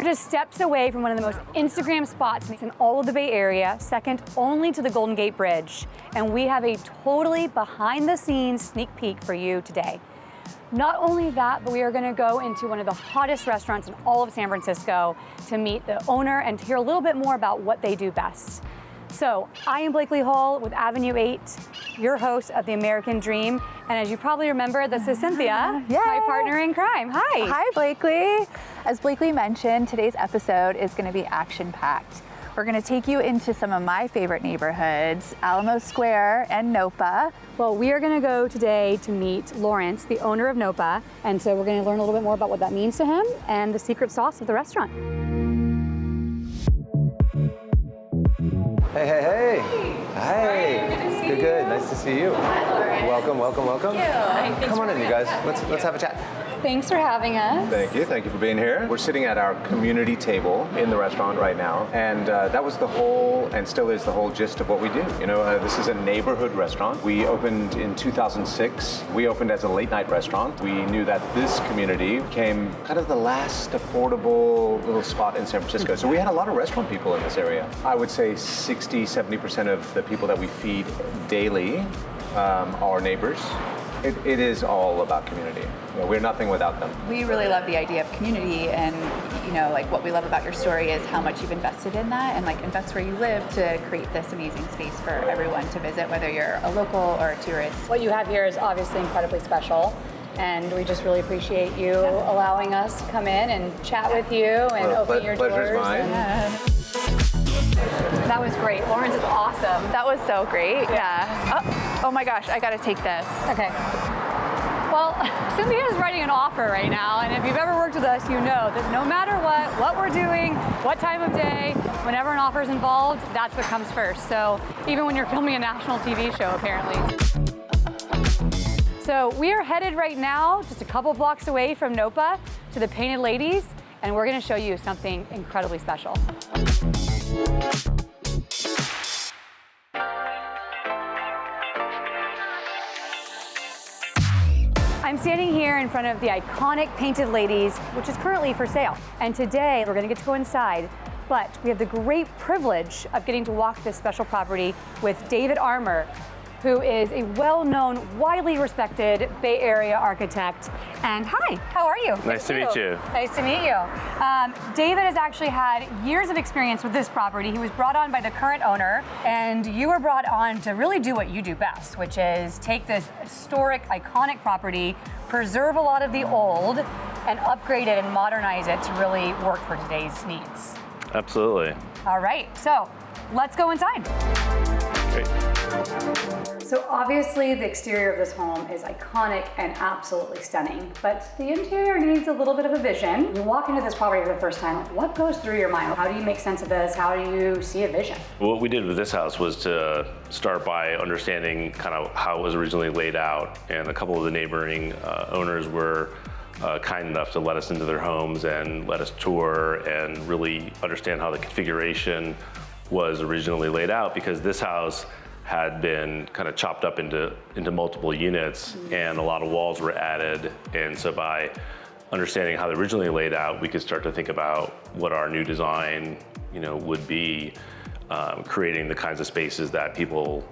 just steps away from one of the most Instagram spots in all of the Bay Area, second only to the Golden Gate Bridge. And we have a totally behind-the-scenes sneak peek for you today. Not only that, but we are gonna go into one of the hottest restaurants in all of San Francisco to meet the owner and to hear a little bit more about what they do best. So, I am Blakely Hall with Avenue 8, your host of The American Dream. And as you probably remember, this is Cynthia, my partner in crime. Hi. Hi, Blakely. As Blakely mentioned, today's episode is gonna be action-packed. We're gonna take you into some of my favorite neighborhoods, Alamo Square and NOPA. Well, we are gonna go today to meet Lawrence, the owner of NOPA. And so we're gonna learn a little bit more about what that means to him and the secret sauce of the restaurant. Hey, hey, hey. Hi. Good. Nice to see you. Hi, Lauren. Welcome. Thank you. Come on in, you guys. Let's have a chat. Thanks for having us. Thank you for being here. We're sitting at our community table in the restaurant right now, and that was the whole, and still is the whole gist of what we do. You know, this is a neighborhood restaurant. We opened in 2006. We opened as a late night restaurant. We knew that this community became kind of the last affordable little spot in San Francisco. So we had a lot of restaurant people in this area. I would say 60-70% of the people that we feed daily are neighbors. It is all about community. You know, we're nothing without them. We really love the idea of community, and like what we love about your story is how much you've invested in that, and invest where you live to create this amazing space for everyone to visit, whether you're a local or a tourist. What you have here is obviously incredibly special, and we just really appreciate you allowing us to come in and chat with you and open your doors. Pleasure's mine. That was great. Lawrence is awesome. That was so great. Yeah. Oh my gosh, I gotta take this. Okay. Well, Cynthia is writing an offer right now, and if you've ever worked with us, you know that no matter what we're doing, what time of day, whenever an offer is involved, that's what comes first. So even when you're filming a national TV show, apparently. So we are headed right now, just a couple blocks away from NOPA, to the Painted Ladies, and we're gonna show you something incredibly special. I'm standing here in front of the iconic Painted Ladies, which is currently for sale. And today we're gonna get to go inside, but we have the great privilege of getting to walk this special property with David Armour, who is a well-known, widely respected Bay Area architect. And hi, how are you? Nice to meet you. Nice to meet you. David has actually had years of experience with this property. He was brought on by the current owner, and you were brought on to really do what you do best, which is take this historic, iconic property, preserve a lot of the old, and upgrade it and modernize it to really work for today's needs. Absolutely. All right, so let's go inside. Great. So obviously the exterior of this home is iconic and absolutely stunning, but the interior needs a little bit of a vision. You walk into this property for the first time, what goes through your mind? How do you make sense of this? How do you see a vision? What we did with this house was to start by understanding kind of how it was originally laid out, and a couple of the neighboring owners were kind enough to let us into their homes and let us tour and really understand how the configuration was originally laid out, because this house had been kind of chopped up into multiple units, and a lot of walls were added. And so by understanding how they originally laid out, we could start to think about what our new design, would be, creating the kinds of spaces that people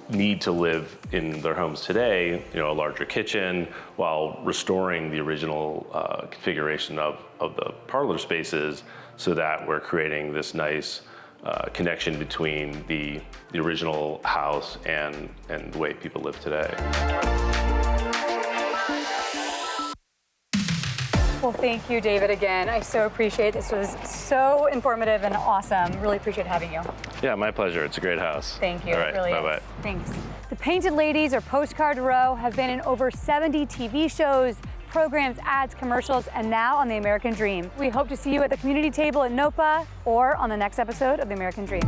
need to live in their homes today, a larger kitchen, while restoring the original configuration of the parlor spaces, so that we're creating this nice connection between the original house and the way people live today. Well, thank you, David, again. I so appreciate it. This was so informative and awesome. Really appreciate having you. Yeah, my pleasure. It's a great house. Thank you. All right, it really bye-bye. is. Thanks. The Painted Ladies, or Postcard Row, have been in over 70 TV shows, programs, ads, commercials, and now on The American Dream. We hope to see you at the community table at NOPA or on the next episode of The American Dream.